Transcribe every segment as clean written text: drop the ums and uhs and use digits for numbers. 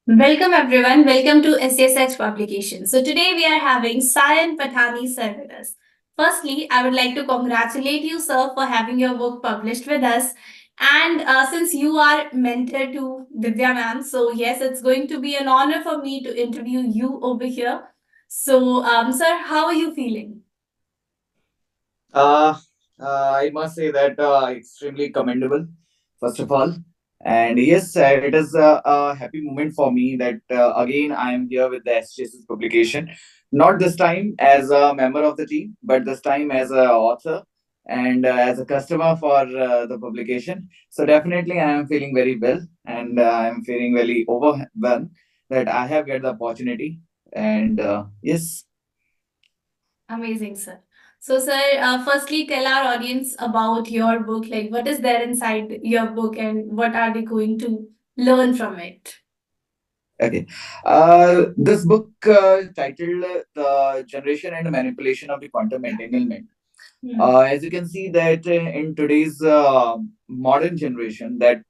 Welcome everyone. Welcome to SSH Publication. So today we are having Sayan Pathani sir with us. Firstly, I would like to congratulate you, sir, for having your book published with us. And since you are mentor to Divya ma'am, so yes, it's going to be an honor for me to interview you over here. So, sir, how are you feeling? Uh, I must say that extremely commendable, first of all. And yes, it is a happy moment for me that again I am here with the SJS's publication. Not this time as a member of the team, but this time as a author and as a customer for the publication. So definitely I am feeling very well and I am feeling very overwhelmed that I have get the opportunity. And yes. Amazing, sir. So, sir, firstly, tell our audience about your book. Like, what is there inside your book, and what are they going to learn from it? Okay. This book titled The Generation and Manipulation of the Quantum Entanglement. As you can see that in today's modern generation, that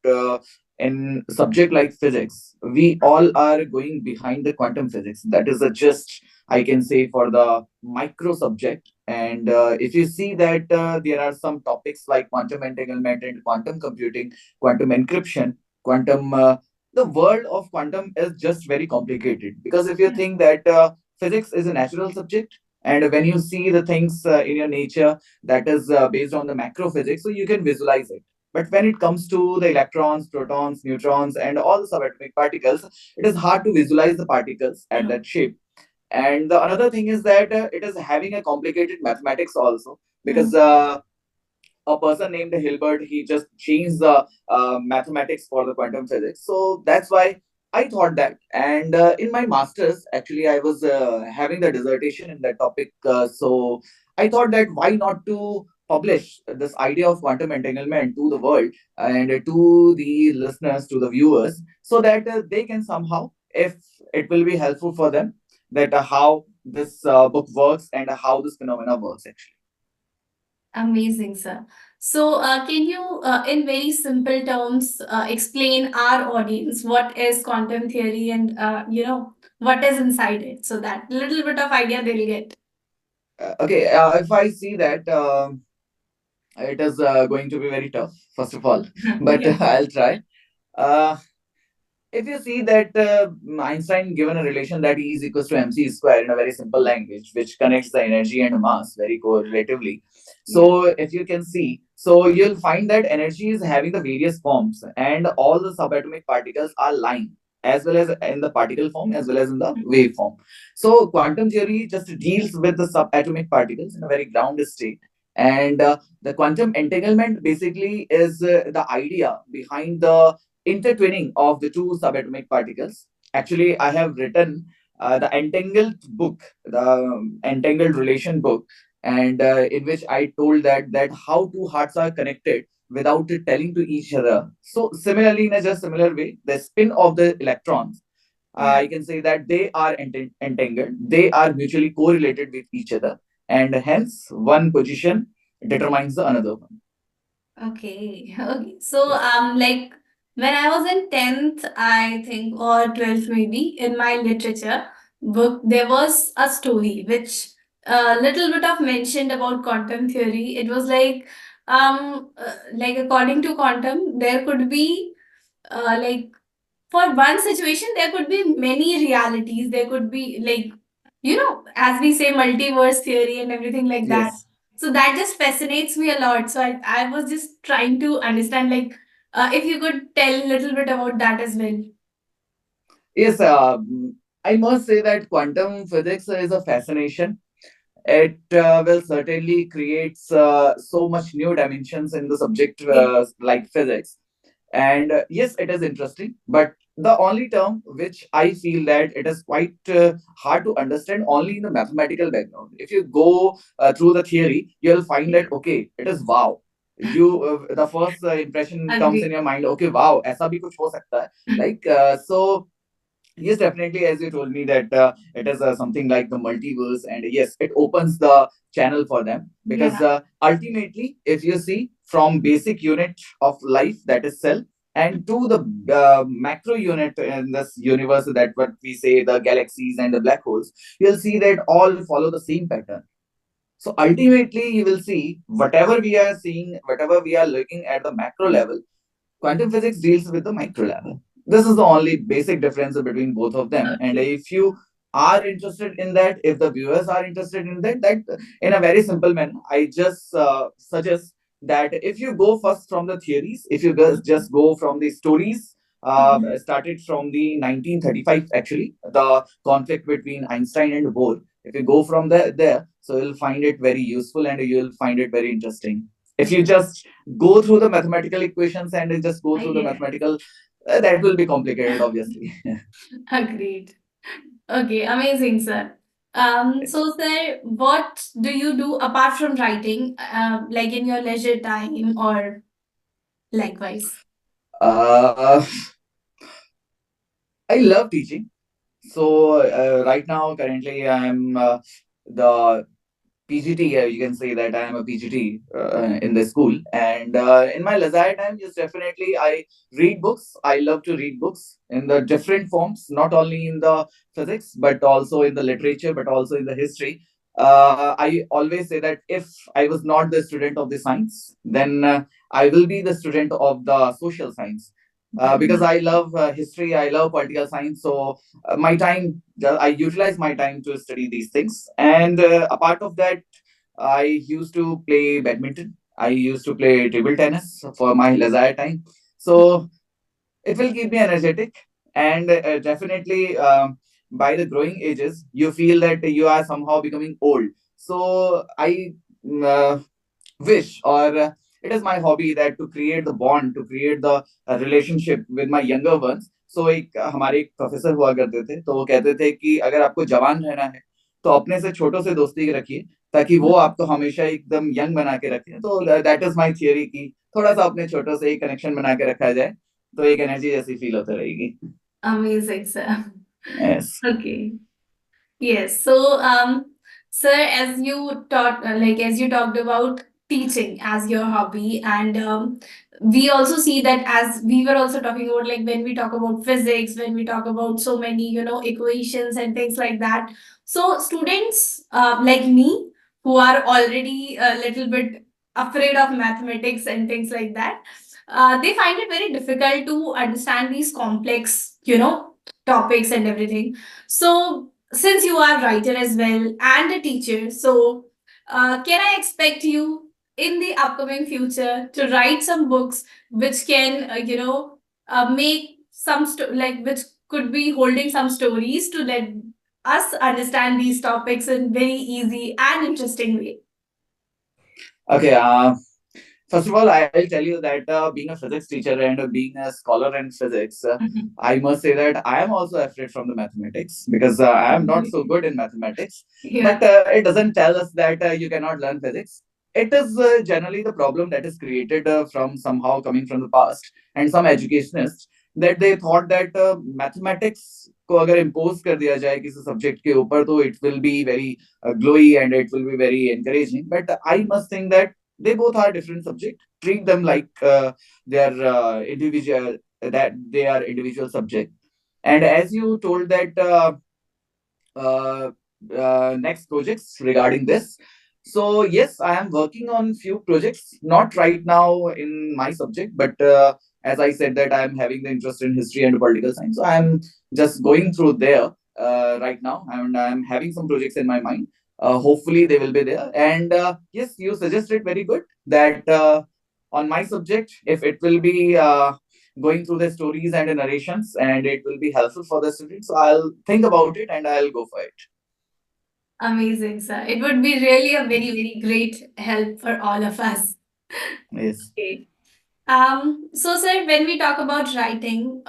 in subject like physics, we all are going behind the quantum physics. That is a just, I can say, for the micro subject. And if you see that there are some topics like quantum entanglement and quantum computing, quantum encryption, quantum the world of quantum is just very complicated, because if you think that physics is a natural subject, and when you see the things in your nature that is based on the macro physics, so you can visualize it. But when it comes to the electrons, protons, neutrons, and all the subatomic particles, it is hard to visualize the particles at that shape. And the another thing is that it is having a complicated mathematics also, because a person named Hilbert, he just changed the mathematics for the quantum physics. So that's why I thought that. And in my master's, actually, I was having the dissertation in that topic. So I thought that why not to publish this idea of quantum entanglement to the world and to the listeners, to the viewers, so that they can somehow, if it will be helpful for them, that how this book works and how this phenomena works actually. Amazing, sir. So, can you, in very simple terms, explain our audience what is quantum theory and what is inside it, so that little bit of idea they'll get. Okay, if I see that it is going to be very tough, first of all, but Yeah. I'll try. Uh, if you see that Einstein given a relation that E is equals to mc square in a very simple language, which connects the energy and mass very correlatively. So if you can see, so you'll find that energy is having the various forms, and all the subatomic particles are lying as well as in the particle form as well as in the wave form. So quantum theory just deals with the subatomic particles in a very ground state. And the quantum entanglement basically is the idea behind the intertwining of the two subatomic particles. Actually, I have written the entangled book, the entangled relation book, and in which I told that how two hearts are connected without it telling to each other. So similarly, in a just similar way, the spin of the electrons, I can say that they are entangled. They are mutually correlated with each other, and hence one position determines the another one. Okay. Okay. So, Yes. like when I was in 10th, I think, or 12th maybe, in my literature book, there was a story which a little bit of mentioned about quantum theory. It was like according to quantum, there could be like for one situation, there could be many realities. There could be like, as we say, multiverse theory and everything like that. Yes. So that just fascinates me a lot. So I was just trying to understand, like, if you could tell a little bit about that as well. Yes, I must say that quantum physics is a fascination. It will certainly creates so much new dimensions in the subject Yeah. like physics. And yes, it is interesting, but the only term which I feel that it is quite hard to understand only in the mathematical background. If you go through the theory, you'll find that okay, it is wow. You the first impression comes in Agree. your mind. Okay, wow, ऐसा भी कुछ हो सकता है. Like so, yes, definitely, as you told me that it is something like the multiverse, and yes, it opens the channel for them, because Yeah. ultimately, if you see from basic unit of life, that is cell, and to the macro unit in this universe, that what we say the galaxies and the black holes, you'll see that all follow the same pattern. So ultimately you will see whatever we are seeing, whatever we are looking at the macro level, quantum physics deals with the micro level. This is the only basic difference between both of them. And Okay. if you are interested in that, if the viewers are interested in that, that in a very simple manner, I just suggest that if you go first from the theories, if you just go from the stories, Mhm. started from the 1935, actually, the conflict between Einstein and Bohr. If you go from there, so you'll find it very useful and you'll find it very interesting. If you just go through the mathematical equations and just go through the Yeah. mathematical, that will be complicated, obviously. Agreed. Okay, amazing, sir. So sir, what do you do apart from writing, like in your leisure time or likewise? uh, I love teaching. So right now, currently, I'm the PGT. You can say that I am a PGT in the school. And in my leisure time, yes, definitely I read books. I love to read books in the different forms, not only in the physics, but also in the literature, but also in the history. I always say that if I was not the student of the science, then I will be the student of the social science. Because I love history, I love political science. So my time, I utilize my time to study these things. And apart of that, I used to play badminton. I used to play table tennis for my leisure time. So it will keep me energetic. And definitely, by the growing ages, you feel that you are somehow becoming old. So I uh, wish, or it is my hobby, that to create the bond, to create the relationship with my younger ones. So एक हमारे एक professor हुआ करते थे, तो वो कहते थे कि अगर आपको जवान रहना है तो अपने से छोटों से दोस्ती रखिए, ताकि वो आपको हमेशा एकदम यंग बना के रखे। तो दैट इज माय थियरी कि थोड़ा सा अपने छोटों से ही कनेक्शन बना के रखा जाए, तो एक एनर्जी जैसी फील होती रहेगी। Amazing, sir. Yes. Okay. Yes. So, sir, as you taught, like as you talked about teaching as your hobby, and we also see that as we were also talking about, like when we talk about physics, when we talk about so many, equations and things like that. So, students like me who are already a little bit afraid of mathematics and things like that, they find it very difficult to understand these complex, topics and everything. So, since you are writer as well and a teacher, so can I expect you in the upcoming future to write some books which can, make some like which could be holding some stories to let us understand these topics in very easy and interesting way. Okay. First of all, I'll tell you that being a physics teacher and being a scholar in physics, Mhm. I must say that I am also afraid from the mathematics, because I am not so good in mathematics. But Yeah. it doesn't tell us that you cannot learn physics. It is generally the problem that is created from somehow coming from the past, and some educationists, that they thought that mathematics को अगर impose कर दिया जाए किसी subject के ऊपर, तो it will be very glowy and it will be very encouraging. But I must think that they both are different subjects. Treat them like they are individual, that they are individual subject. And as you told that uh, next projects regarding this, so yes, I am working on few projects, not right now in my subject, but as I said that I am having the interest in history and political science, so I am just going through there right now, and I am having some projects in my mind. Hopefully they will be there. And yes, you suggested very good that on my subject, if it will be going through the stories and the narrations, and it will be helpful for the students, so I'll think about it and I'll go for it. Amazing, sir. It would be really a very, very great help for all of us. Yes. Okay. So sir, when we talk about writing,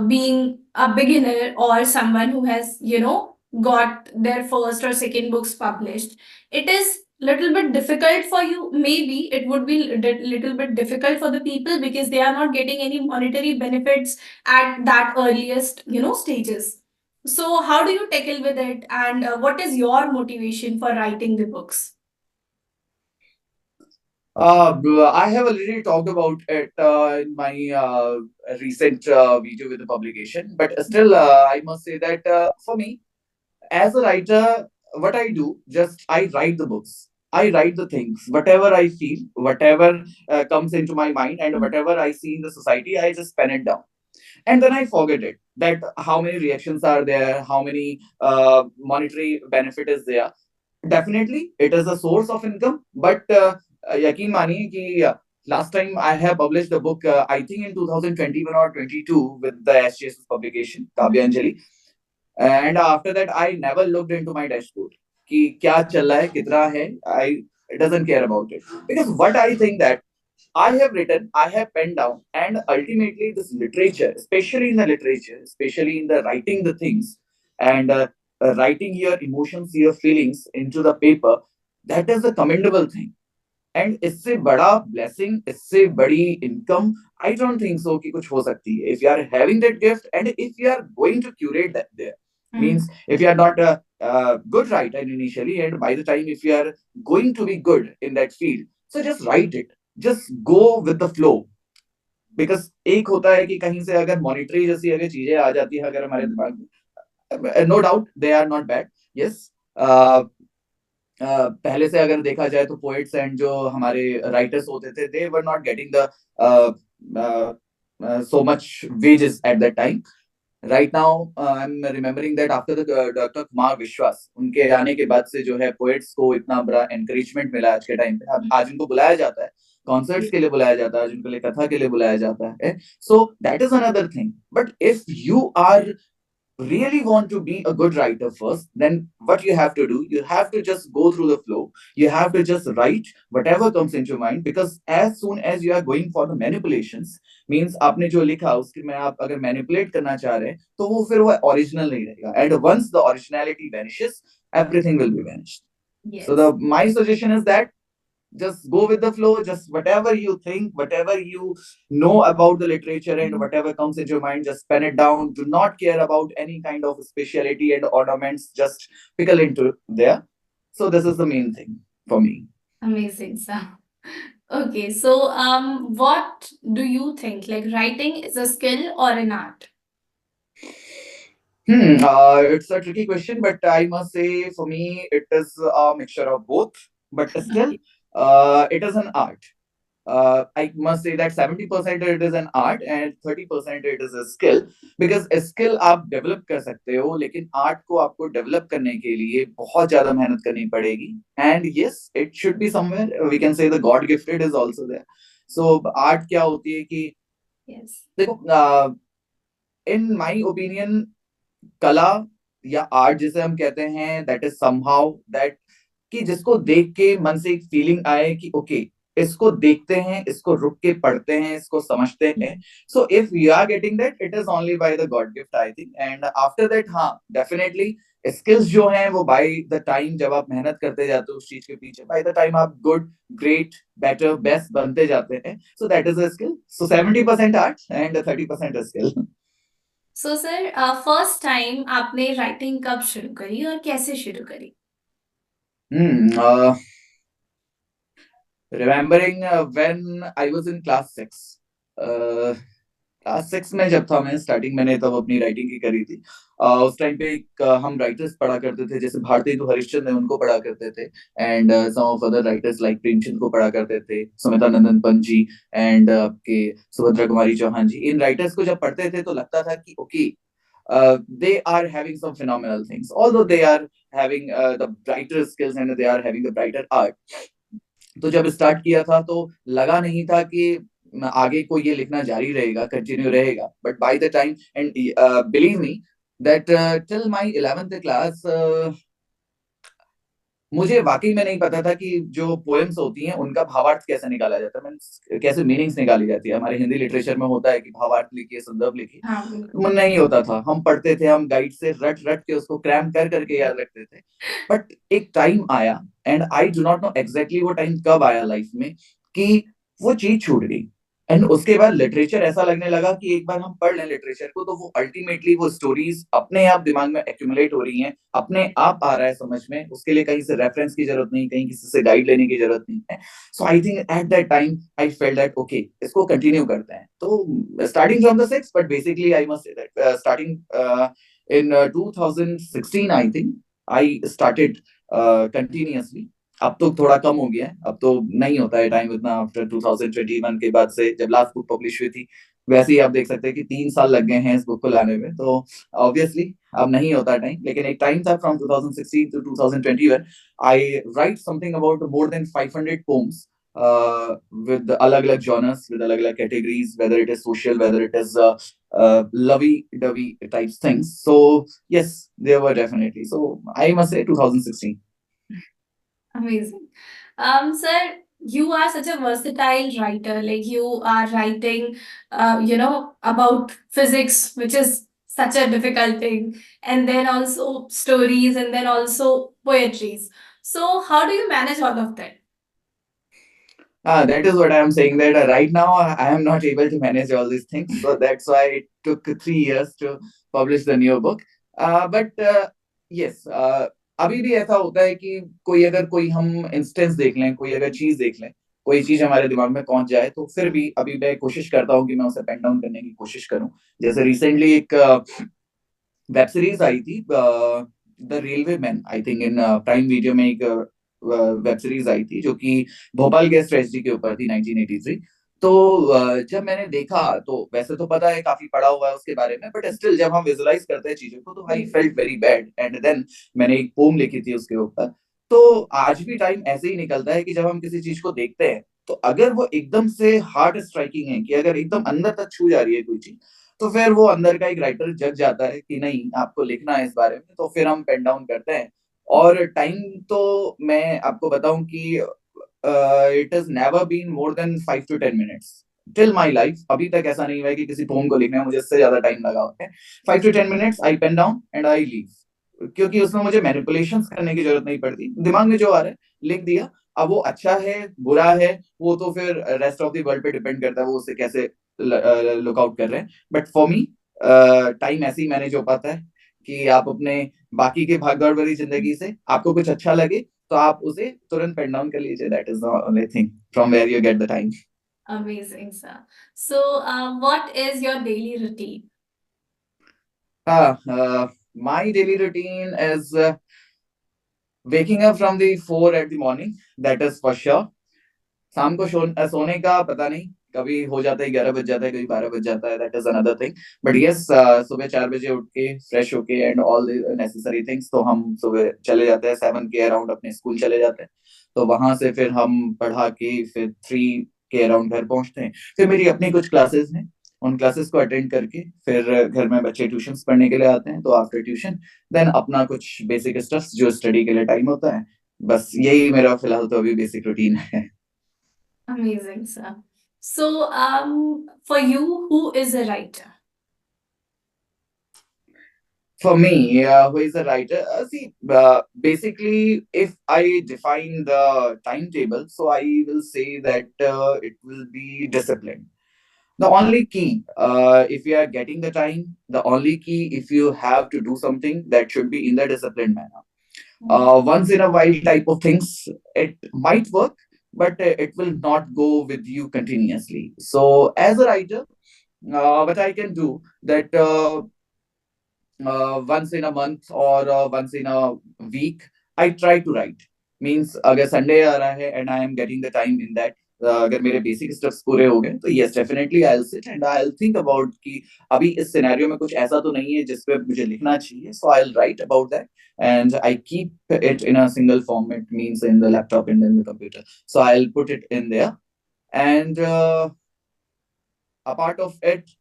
being a beginner or someone who has, got their first or second books published, it is little bit difficult for you. Maybe it would be little bit difficult for the people because they are not getting any monetary benefits at that earliest, stages. So how do you tackle with it, and what is your motivation for writing the books? I have already talked about it in my recent video with the publication, but still, I must say that for me, as a writer, what I do, just I write the books. I write the things, whatever I feel, whatever comes into my mind, and whatever I see in the society, I just pen it down. And then I forget it. That how many reactions are there, how many monetary benefit is there. Definitely, it is a source of income, but यकीन मानिए कि last time I have published the book, I think in 2021 or 22 with the SGS publication, Kavya Anjali. And after that, I never looked into my dashboard कि क्या चल रहा है, कितना है. I It doesn't care about it because what I think that I have written, I have penned down, and ultimately this literature, especially in the literature, especially in the writing the things, and writing your emotions, your feelings into the paper, that is a commendable thing. And इससे बड़ा blessing, इससे बड़ी income, I don't think so कि कुछ हो सकती है. If you are having that gift and if you are going to curate that there, means if you are not a good writer initially, and by the time if you are going to be good in that field, so just write it, just go with the flow. Because एक होता है कि कहीं से अगर monetary जैसी अगर चीजें आ जाती है अगर हमारे दिमाग में, no doubt they are not bad. Yes, पहले से अगर देखा जाए तो पोएट्स एंड जो हमारे राइटर्स होते थे, they were not getting the so much wages at that time. Right now, I'm remembering that after the Dr. Kumar Vishwas, उनके आने के बाद से जो है पोएट्स को इतना बड़ा एनकरेजमेंट मिला आज के टाइम पे. आज उनको बुलाया जाता है, कॉन्सर्ट्स के लिए बुलाया जाता है, आज उनके लिए कथा के लिए बुलाया जाता है. So that is another thing. But if you are really want to be a good writer first, then what you have to do, you have to just go through the flow. You have to just write whatever comes into mind, because as soon as you are going for the manipulations, means आपने जो लिखा उसके में आप अगर manipulate करना चाह रहे हैं तो वो फिर वो original नहीं रहेगा. And once the originality vanishes, everything will be vanished. Yes. So the my suggestion is that just go with the flow, just whatever you think, whatever you know about the literature and whatever comes into your mind, just pen it down. Do not care about any kind of speciality and ornaments, just pickle into there. So this is the main thing for me. Amazing, sir. Okay, so what do you think? Like, writing is a skill or an art? It's a tricky question, but I must say for me it is a mixture of both. But still, it is an art. I must say that 70% it is an art and 30% it is a skill. Because a skill आप develop कर सकते हो, लेकिन art को आपको develop करने के लिए बहुत ज़्यादा मेहनत करनी पड़ेगी. And yes, it should be somewhere. We can say the God gifted is also there. So art क्या होती है कि yes. देखो, in my opinion, कला या आर्ट जिसे हम कहते हैं, दैट इज समहाउ दैट कि जिसको देख के मन से एक फीलिंग आए कि ओके, इसको देखते हैं, इसको रुक के पढ़ते हैं, इसको समझते हैं. So if you are getting that, it is only by the god gift I think. And after that, हाँ, डेफिनेटली स्किल्स जो हैं वो बाय द टाइम जब आप मेहनत करते जाते हो उस चीज के पीछे, बाय द टाइम आप गुड, ग्रेट, बेटर, बेस्ट बनते जाते हैं. सो that is a skill. So 70% art and 30% skill. So sir, first time आपने राइटिंग कब शुरू करी और कैसे शुरू करी? Remembering when I was in class 6. Class 6 में जब था मैं, स्टार्टिंग मैंने तब अपनी राइटिंग की करी थी. उस टाइम पे हम राइटर्स पढ़ा करते थे, जैसे भारती तो हरिश्चंद्र है उनको पढ़ा करते थे, and some of other writers like Premchand को पढ़ा करते थे, सुमिता नंदन पंत जी, एंड आपके सुभद्रा कुमारी चौहान जी. इन राइटर्स को जब पढ़ते थे तो लगता था कि okay, they are having some phenomenal things, although they are having the brighter skills and they are having the brighter art. तो जब स्टार्ट किया था तो लगा नहीं था कि आगे को ये लिखना जारी रहेगा, कंटिन्यू रहेगा. But by the time, and believe me that till my 11th class, मुझे वाकई में नहीं पता था कि जो पोएम्स होती हैं उनका भावार्थ कैसे निकाला जाता है, मीन्स कैसे मीनिंग्स निकाली जाती है. हमारे हिंदी लिटरेचर में होता है कि भावार्थ लिखिए, संदर्भ लिखिए. हाँ, नहीं होता था. हम पढ़ते थे, हम गाइड से रट रट के उसको क्रैम कर करके याद रखते थे. बट एक टाइम आया, and I do not know exactly वो टाइम कब आया लाइफ में, कि वो चीज छूट गई. एंड उसके बाद लिटरेचर ऐसा लगने लगा कि एक बार हम पढ़ लें लिटरेचर को तो वो अल्टीमेटली वो स्टोरीज अपने आप दिमाग में एक्यूमुलेट हो रही हैं, अपने आप आ रहा है समझ में, उसके लिए कहीं से रेफरेंस की जरूरत नहीं, कहीं किसी से गाइड लेने की जरूरत नहीं है. So I think at that time I felt that okay, इसको कंटिन्यू करते हैं. तो starting from the six, but basically I must say that starting in 2016 I think I started continuously. अब तो थोड़ा कम हो गया है, अब तो नहीं होता है टाइम इतना आफ्टर 2021 के बाद से जब लास्ट बुक पब्लिश हुई थी. वैसे ही आप देख सकते हैं कि 3 साल लग गए हैं इस बुक को लाने में, तो ऑब्वियसली अब नहीं होता टाइम. लेकिन एक टाइम था from 2016 to 2021 I write something about more than 500 poems with अलग अलग genres, with अलग अलग categories, whether it is social, whether it is lovey-dovey types things. So yes, there were definitely. So I must say 2016. Amazing. Sir, you are such a versatile writer. Like you are writing, about physics, which is such a difficult thing, and then also stories, and then also poetries. So, how do you manage all of that? That is what I am saying. That right now I am not able to manage all these things. So that's why it took 3 years to publish the new book. But yes, अभी भी ऐसा होता है कि कोई हम instance देख लें, कोई अगर चीज देख लें, कोई चीज हमारे दिमाग में पहुंच जाए, तो फिर भी अभी मैं कोशिश करता हूँ कि मैं उसे पेन डाउन करने की कोशिश करूँ. जैसे रिसेंटली एक वेब सीरीज आई थी, the railway man, I think in prime video में एक वेब सीरीज आई थी जो कि भोपाल गैस ट्रेजेडी के ऊपर थी 1983. तो जब मैंने देखा, तो वैसे तो पता है, काफी पढ़ा हुआ है उसके बारे में, बट स्टिल जब हम विजुलाइज करते हैं चीजों को तो I felt very bad. And then मैंने एक पोम लिखी थी उसके ऊपर. तो आज भी टाइम ऐसे ही निकलता है कि जब हम किसी चीज को देखते हैं, तो अगर वो एकदम से हार्ट स्ट्राइकिंग है, कि अगर एकदम अंदर तक छू जा रही है कोई चीज, तो फिर वो अंदर का एक राइटर जग जाता है कि नहीं, आपको लिखना है इस बारे में, तो फिर हम पेन डाउन करते हैं. और टाइम तो मैं आपको बताऊं कि it is never been more than 5 to 10 minutes till my life. अभी तक ऐसा नहीं हुआ है कि किसी पोम को लिखने में मुझे इससे ज्यादा टाइम लगा होता है. 5 to 10 minutes I pen down and I leave, क्योंकि उसमें मुझे मैनिपुलेशन करने की जरूरत नहीं पड़ती. दिमाग में जो आ रहा है लिख दिया. अब वो अच्छा है बुरा है, वो तो फिर रेस्ट ऑफ द वर्ल्ड पे डिपेंड करता है, वो उसे कैसे लुक आउट कर रहे हैं. बट फॉर मी टाइम ऐसे ही मैनेज हो पाता है कि आप अपने बाकी के भागदौड़ भरी जिंदगी से आपको कुछ अच्छा लगे तो आप उसे तुरंत पेन डाउन कर लीजिए. That is the only thing from where you get the time. Amazing, sir. So, what is your daily routine? My daily routine is waking up from the 4 at the morning. That is for sure. शाम को सोने का पता नहीं, कभी हो जाता है 11 बज जाता है, कभी 12 बज जाता है. That is another thing. But yes, सुबह 4 बजे उठ के फ्रेश होके and all the necessary things, तो हम सुबह चले जाते हैं 7 के अराउंड अपने स्कूल चले जाते हैं. तो वहां से फिर हम पढ़ा के फिर 3 के अराउंड घर पहुंचते हैं. फिर मेरी अपनी कुछ क्लासेस हैं, उन क्लासेस को अटेंड करके फिर घर में बच्चे ट्यूशंस पढ़ने के लिए आते हैं, तो आफ्टर ट्यूशन देन अपना कुछ बेसिक स्टफ जो स्टडी के लिए टाइम होता है. बस यही मेरा फिलहाल तो अभी बेसिक रूटीन है. Amazing, sir. So, for you, who is a writer? For me, who is a writer? See, basically, if I define the timetable, so I will say that it will be discipline. The only key, if you are getting the time, the only key, if you have to do something, that should be in the disciplined manner. Once in a while type of things, it might work, but it will not go with you continuously. So, as a writer, what I can do that once in a month or once in a week, I try to write. Means अगर Sunday आ रहा है and I am getting the time in that, अगर मेरे basic steps पूरे हो गए तो yes definitely I'll sit and I'll think about कि अभी इस सिनेरियो में कुछ ऐसा तो नहीं है जिस पे मुझे लिखना चाहिए, so I'll write about that and I keep it in a single format, means in the laptop and in the computer, so I'll put it in there. And apart of it,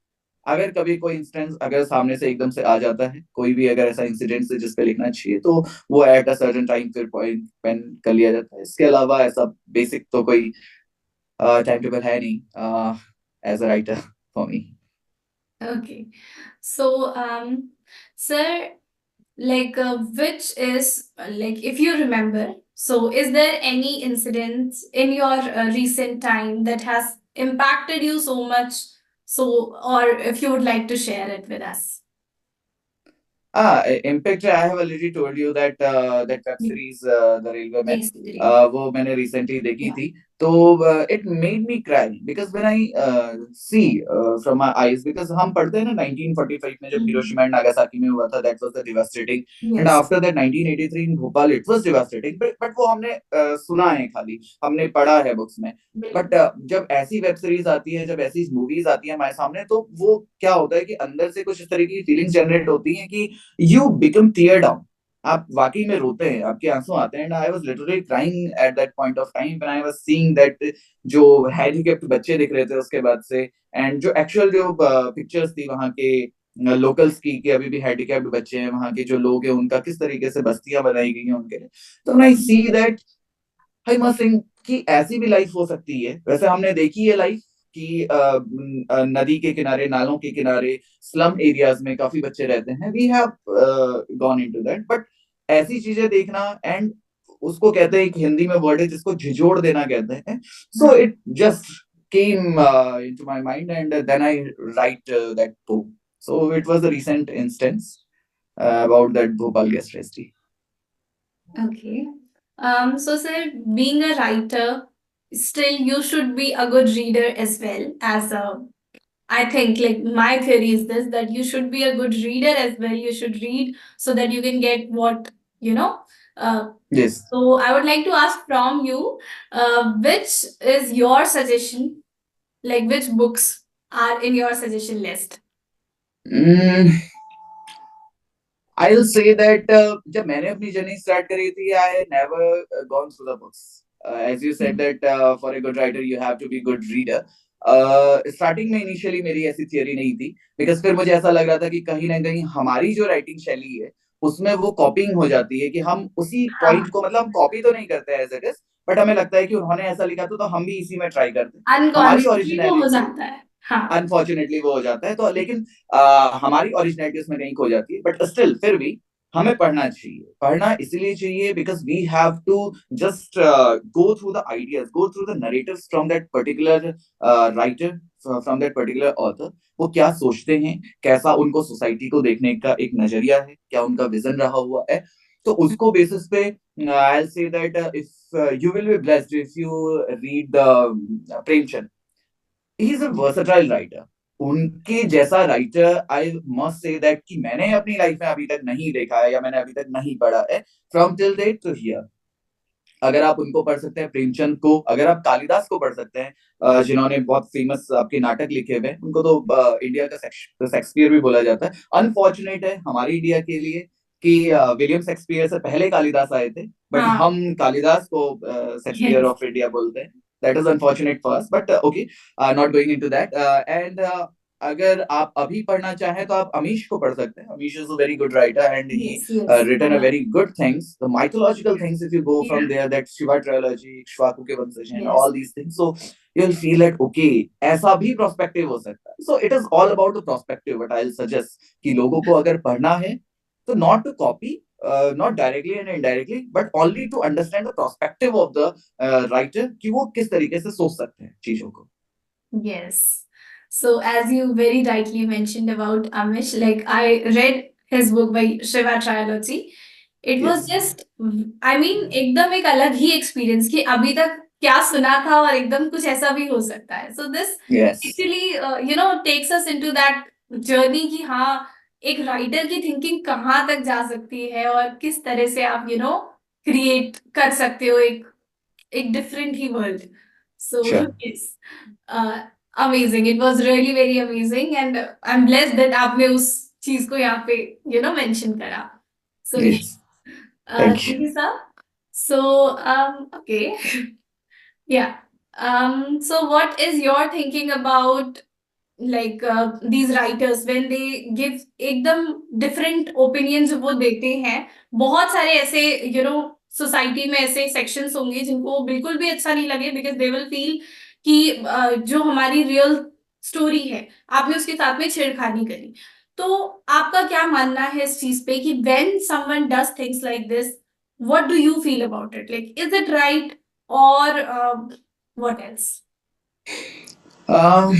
अगर कभी कोई instance अगर सामने से एकदम से आ जाता है, कोई भी अगर ऐसा इंसिडेंट है जिस पे लिखना चाहिए, तो वो एट अ सर्टेन टाइम फिर पॉइंट पेन कर लिया जाता है. इसके अलावा ऐसा बेसिक तो कोई टाइम टेबल है नहीं as a writer for me. Okay. So, sir, like, which is like, if you remember, so is there any incidents in your recent time that has impacted you so much? So, or if you would like to share it with us. Impact, I have already told you that that web series, The Railway Man, Basically. वो मैंने recently देखी Yeah. थी. तो it made me cry because when I see from my eyes, because हम पढ़ते हैं ना 1945 में जब हिरोशिमा एंड नागासाकी में हुआ था, that was the devastating. And Yes. after that 1983 in Bhopal, it was devastating. But वो हमने सुना है, खाली हमने पढ़ा है बुक्स में. बट जब ऐसी वेब सीरीज आती है, जब ऐसी मूवीज आती है हमारे सामने, तो वो क्या होता है कि अंदर से कुछ इस तरह की फीलिंग्स जनरेट होती हैं कि यू बिकम टीयर डाउन. आप वाकई में रोते हैं, आपके आंसू आते हैं. And I was literally crying at that point of time when I was seeing that जो हैंडीकैप्ड बच्चे दिख रहे थे उसके बाद से, एंड जो एक्चुअल जो पिक्चर्स थी वहां के लोकल्स की, कि अभी भी हैंडीकैप्ड बच्चे हैं, वहां के जो लोग हैं उनका किस तरीके से बस्तियां बनाई गई हैं उनके लिए. तो when I see that, I must think कि ऐसी भी लाइफ हो सकती है. वैसे हमने देखी है लाइफ कि नदी के किनारे, नालों के किनारे, स्लम एरियाज में काफी बच्चे रहते हैं. We have gone into that. But ऐसी चीजें देखना, एंड उसको कहते हैं, एक हिंदी में वर्ड है जिसको झिझोड़ देना कहते हैं. So it just came into my mind, and then I write that book. So it was a recent instance about that Bhopal gas tragedy. Okay. So sir, being a writer, still you should be a good reader as well as a. I think like my theory is this, that you should be a good reader as well. You should read so that you can get what you know. Yes. So I would like to ask from you, which is your suggestion? Like which books are in your suggestion list? Mm, I'll say that जब मैंने अपनी journey start करी थी, I never gone through the books. As you said that for a good writer you have to be good reader. Starting में initially मेरी ऐसी theory नहीं थी, बिकॉज फिर मुझे ऐसा लग रहा था कि कहीं ना कहीं हमारी जो राइटिंग शैली है उसमें वो कॉपिंग हो जाती है, कि हम उसी पॉइंट को, मतलब हम कॉपी तो नहीं करते एज इट इज, बट हमें लगता है कि उन्होंने ऐसा लिखा तो हम भी इसी में ट्राई करते हैं. हमारी अनकॉन्शियसली वो हो ओरिजिनलिटी जाता है. हाँ. अनफॉर्चुनेटली वो हो जाता है. तो लेकिन हमारी ओरिजिनलिटी उसमें कहीं खो जाती है. बट स्टिल फिर भी हमें पढ़ना चाहिए. पढ़ना इसलिए चाहिए because we have to just go through the ideas, go through the narratives from that particular writer, from that particular author. वो क्या सोचते हैं, कैसा उनको सोसाइटी को देखने का एक नजरिया है, क्या उनका विजन रहा हुआ है. तो उसको बेसिस पे I will say that if you will be blessed if you read the Premchand. He is a versatile writer. उनके जैसा writer I must say that कि मैंने अपनी लाइफ में अभी तक नहीं देखा है, या मैंने अभी तक नहीं पढ़ा है, from till date to here. अगर आप उनको पढ़ सकते हैं, प्रेमचंद को, अगर आप कालिदास को पढ़ सकते हैं, जिन्होंने बहुत फेमस आपके नाटक लिखे हुए हैं, उनको तो इंडिया का शेक्सपियर भी बोला जाता है. अनफॉर्चुनेट है हमारे इंडिया के लिए कि विलियम शेक्सपियर से पहले कालिदास आए थे, बट हम कालिदास को शेक्सपियर ऑफ इंडिया बोलते हैं. That is unfortunate for us, but okay, not going into that. And अगर आप अभी पढ़ना चाहें तो आप अमीश को पढ़ सकते हैं. Amish is a very good writer, and he written a very good things, the mythological things. If you go from there, that Shiva trilogy, Ikshvaku के वंशज and all these things, so you'll feel that okay, ऐसा भी perspective हो सकता है. So it is all about the perspective. But I'll suggest कि लोगों को अगर पढ़ना है तो not to copy, not directly and indirectly, but only to understand the perspective of the writer, कि वो किस तरीके से सोच सकते हैं चीजों को. Yes. So as you very rightly mentioned about Amish, like I read his book by Shiva Trilogy. It was just, I mean, एकदम एक अलग ही एक्सपीरियंस कि अभी तक क्या सुना था और एकदम कुछ ऐसा भी हो सकता है. So this actually takes us into that journey कि हाँ, एक राइटर की थिंकिंग कहाँ तक जा सकती है और किस तरह से आप क्रिएट कर सकते हो एक different he world. So yes, amazing. It was really very amazing, and I'm blessed that आपने उस चीज को यहाँ पे mention करा. So yes. Thank you, sir. So okay. Yeah. So what is your thinking about like these writers when they give एकदम different opinions वो देते हैं. बहुत सारे ऐसे सोसाइटी में ऐसे सेक्शंस होंगे जिनको बिल्कुल भी अच्छा नहीं लगे बिकॉज दे विल फील कि जो हमारी रियल स्टोरी है आपने उसके साथ में छेड़खानी करी. तो आपका क्या मानना है इस चीज पे कि when someone does things like this, what do you feel about it? Like, is it right or what else? Um,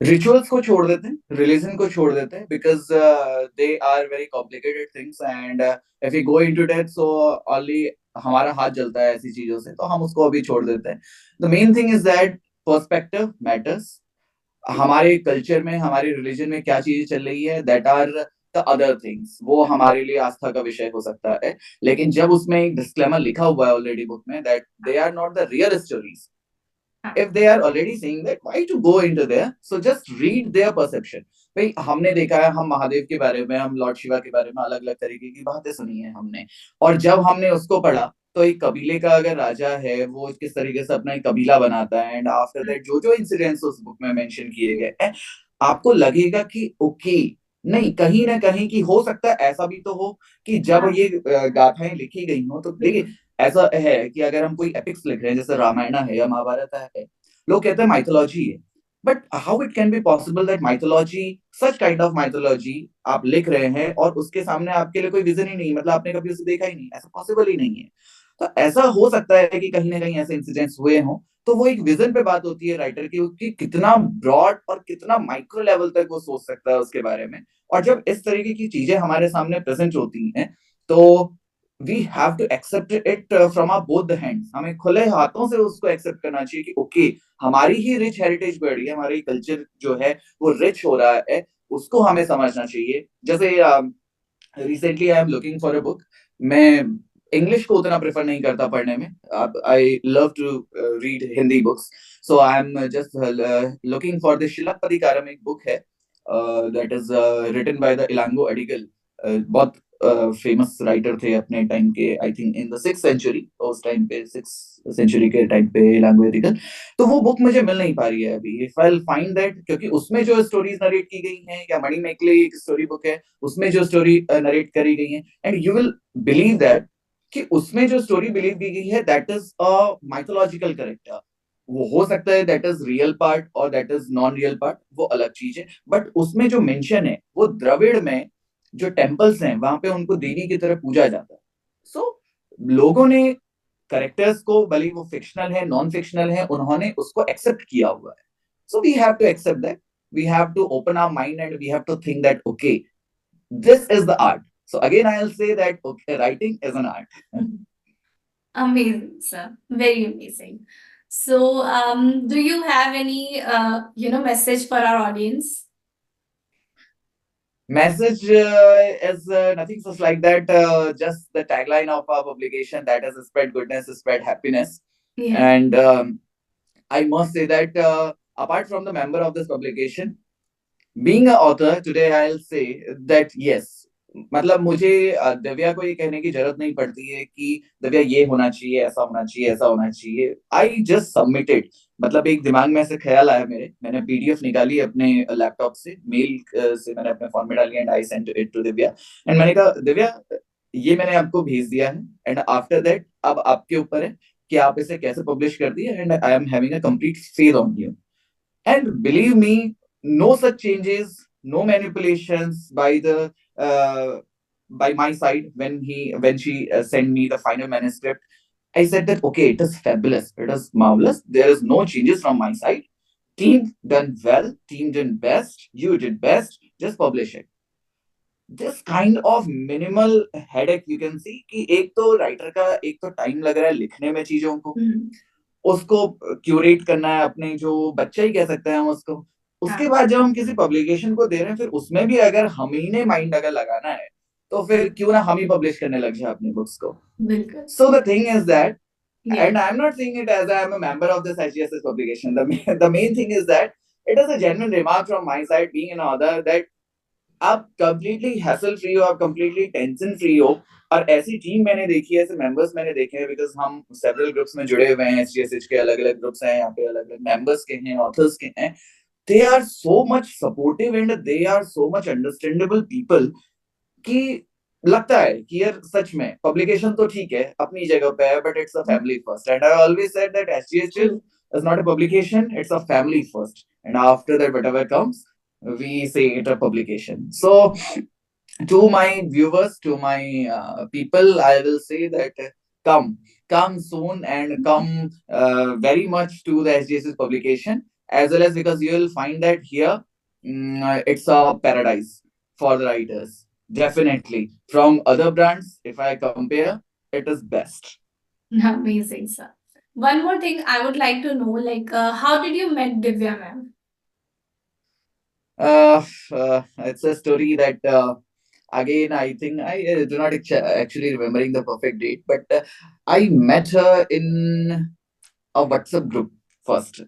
rituals को छोड़ देते हैं, रिलीजन को छोड़ देते हैं, because they are very complicated things, and if you go into that so only हमारा हाथ जलता है ऐसी चीजों से, तो हम उसको अभी छोड़ देते हैं. The main thing is that perspective matters. हमारे कल्चर में, हमारे रिलीजन में क्या चीजें चल रही है, that are the other things, वो हमारे लिए आस्था का विषय हो सकता है. लेकिन जब उसमें एक डिस्क्लेमर लिखा हुआ है ऑलरेडी बुक में, that they are not the real stories, if they are already saying that, why to go into there, so just read their perception. भाई हमने देखा है, हम महादेव के बारे में, हम लॉर्ड शिवा के बारे में अलग अलग तरीके की बातें सुनी है हमने, और जब हमने उसको पढ़ा तो एक कबीले का अगर राजा है वो किस तरीके से अपना एक कबीला बनाता है, एंड आफ्टर दैट जो जो इंसिडेंट्स उस बुक में मेंशन किए गए हैं, आपको लगेगा कि ओके, नहीं कहीं ना कहीं की हो सकता है ऐसा भी तो हो कि जब ये गाथाएं लिखी गई हो, तो देखिए ऐसा है कि अगर हम कोई एपिक्स लिख रहे हैं, जैसे रामायण है या महाभारत है, लोग कहते हैं माइथोलॉजी है, but how it can be possible that mythology, such kind of mythology आप लिख रहे हैं और उसके सामने आपके लिए कोई विजन ही नहीं, मतलब आपने कभी उसे देखा ही नहीं, ऐसा पॉसिबल ही नहीं है. तो ऐसा हो सकता है कि कहीं ना कहीं ऐसे इंसिडेंट्स हुए हों, तो वो एक विजन पे बात होती है राइटर की, कि कितना ब्रॉड और कितना माइक्रो लेवल तक वो सोच सकता है उसके बारे में. और जब इस तरीके की चीजें हमारे सामने प्रेजेंट होती हैं, तो we have to accept it from our both the hands. हमें खुले हाथों से उसको एक्सेप्ट करना चाहिए कि ओके, हमारी ही रिच हेरिटेज बढ़ रही है, हमारी कल्चर जो है वो रिच हो रहा है, उसको हमें समझना चाहिए. जैसे recently I am looking for a book. मैं इंग्लिश को उतना प्रेफर नहीं करता पढ़ने में. I love to read Hindi books. So I am just looking for the Silappatikaram, एक बुक है that is written by the Ilango Adigal. बहुत फेमस राइटर थे अपने टाइम के, I think in the 6th century, उस टाइम पे 6th सेंचुरी के टाइम पे इलांगो अडिगल. तो वो बुक मुझे मिल नहीं पा रही है अभी. इफ आई फाइंड दैट, क्योंकि उसमें जो स्टोरीज नरेट की गई हैं, या मणि मेकले एक स्टोरी बुक है, उसमें जो स्टोरी नरेट करी गई है, and you will believe that कि उसमें जो स्टोरी बिलीव की गई है, that is a mythological character. वो हो सकता है दैट इज रियल पार्ट और that is non real part, वो अलग चीज है, बट उसमें जो मेंशन है वो द्रविड़ में जो टेम्पल्स हैं वहां पे उनको देवी की तरह पूजा जाता है. सो लोगों ने करेक्टर्स को, भले वो फिक्शनल है नॉन फिक्शनल है, उन्होंने उसको एक्सेप्ट किया हुआ है. So we have to accept that. We have to open our mind and we have to think that okay, this is the art. So again I'll say that okay, writing is an art. Amazing, sir. Very amazing. So, do you have any, message for our audience? Message is nothing such like that. Just the tagline of our publication, that is spread goodness, spread happiness. Yeah. And I must say that apart from the member of this publication, being an author today, I'll say that yes, मतलब मुझे दिव्या को ये कहने की जरूरत नहीं पड़ती है कि दिव्या ये होना चाहिए, ऐसा होना चाहिए, ऐसा होना चाहिए. I just submitted. मतलब एक दिमाग में ऐसे ख्याल आया मेरे, मैंने पीडीएफ निकाली अपने लैपटॉप से, मेल से मैंने अपने फॉर्म में डाली, and I sent it to Divya. And मैंने कहा दिव्या, ये मैंने आपको भेज दिया है, एंड आफ्टर दैट अब आपके ऊपर है कि आप इसे कैसे पब्लिश कर दिए, and I am having a complete faith on you. And believe me, no such changes, no manipulations uh, by my side. When she sent me the final manuscript, I said that okay, it is fabulous, it is marvelous. There is no changes from my side. Team done well, team did best, you did best. Just publish it. This kind of minimal headache you can see कि एक तो writer का एक तो time लग रहा है लिखने में चीजों को, उसको क्यूरेट करना है, अपने जो बच्चा ही कह सकते हैं हम उसको. उसके बाद जब हम किसी पब्लिकेशन को दे रहे हैं, फिर उसमें भी अगर हम ही ने माइंड अगर लगाना है, तो फिर क्यों ना हम ही पब्लिश करने लग जाए अपनी बुक्स को. बिल्कुल. So the thing is that, and I'm not saying it as I am a member of this HGSS publication. The main thing is that it is a genuine remark from my side, being an author, that आप completely hassle free हो, आप completely tension free हो. और ऐसी team मैंने देखी है, ऐसे मेंबर्स मैंने देखे हैं, बिकॉज हम सेवरल ग्रुप्स में जुड़े हुए हैं. एचजीएसएच के अलग अलग ग्रुप्स हैं, यहाँ पे अलग अलग मेंबर्स के हैं, ऑथर्स के हैं. They are so much supportive and they are so much understandable people कि लगता है कि यार सच में पब्लिकेशन तो ठीक है, अपनी जगह पे है, but it's a family first. And I always said that HGSH is not a publication, it's a family first, and after that whatever comes, we say it a publication. So to my viewers, to my people, I will say that come soon and come very much to the SGS's publication, as well as because you will find that here it's a paradise for the writers. Definitely. From other brands, if I compare, it is best. Amazing, sir. One more thing I would like to know, like, how did you met Divya ma'am? Uh, it's a story that again I think I do not actually remembering the perfect date, but I met her in a WhatsApp group first.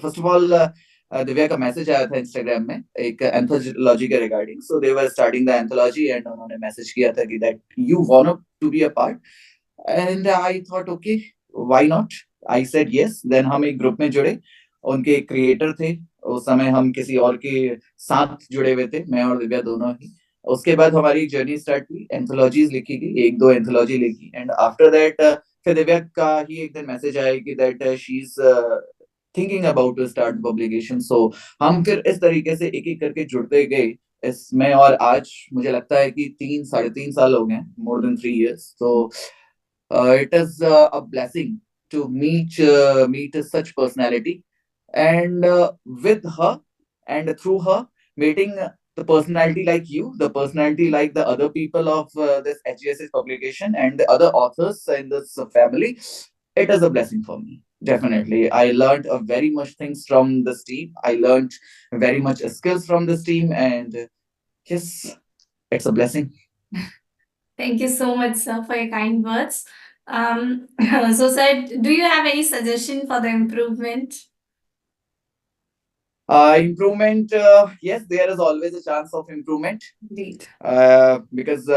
First of all, Divya का message आया था Instagram में एक anthology के regarding so they were starting the anthology and उन्होंने message किया था कि that you want to be a part and I thought okay why not I said yes then हम एक ग्रुप में जुड़े उनके क्रिएटर थे उस समय हम किसी और के साथ जुड़े हुए थे मैं और दिव्या दोनों ही उसके बाद हमारी जर्नी स्टार्ट हुई एंथोलॉजीज लिखी गई एक दो एंथोलॉजी लिखी एंड आफ्टर दैट फिर दिव्या का ही एक दिन मैसेज आया कि that she is thinking about to start publication so हम फिर इस तरीके से एक एक करके जुड़ते गए इसमें और आज मुझे लगता है कि 3 साढ़े 3 साल हो गए more than 3 years so it is a blessing to meet such personality and with her and through her meeting the personality like you the personality like the other people of this HGS's publication and the other authors in this family it is a blessing for me definitely I learned very much things from this team I learned very much skills from this team and yes it's a blessing. Thank you so much, sir, for your kind words. So, sir, do you have any suggestion for the improvement? Improvement, yes, there is always a chance of improvement. Indeed. Because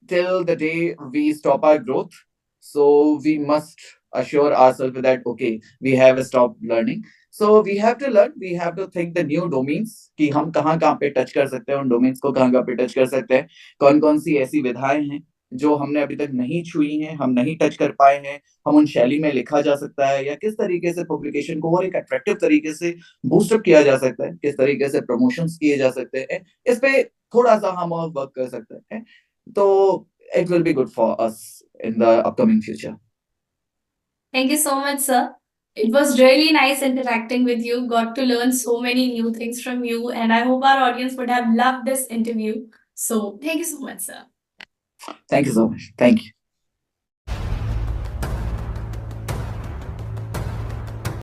till the day we stop our growth, so we must assure ourselves that okay, we have stopped learning. So we have to learn. We have to think the new domains कि हम कहाँ कहाँ पे touch कर सकते हैं उन domains को कहाँ कहाँ पे टच कर सकते हैं कौन कौन सी ऐसी विधाएं हैं जो हमने अभी तक नहीं छुई हैं हम नहीं टच कर पाए हैं हम उन शैली में लिखा जा सकता है या किस तरीके से पब्लिकेशन को और एक अट्रैक्टिव तरीके से बूस्टअप किया जा सकता है किस तरीके से प्रमोशंस किए जा सकते हैं इस पे थोड़ा सा हम और वर्क कर सकते हैं तो it will be good for us in the upcoming future. Thank you so much, sir. It was really nice interacting with you. Got to learn so many new things from you, and I hope our audience would have loved this interview. So, thank you so much, sir. Thank you so much. Thank you.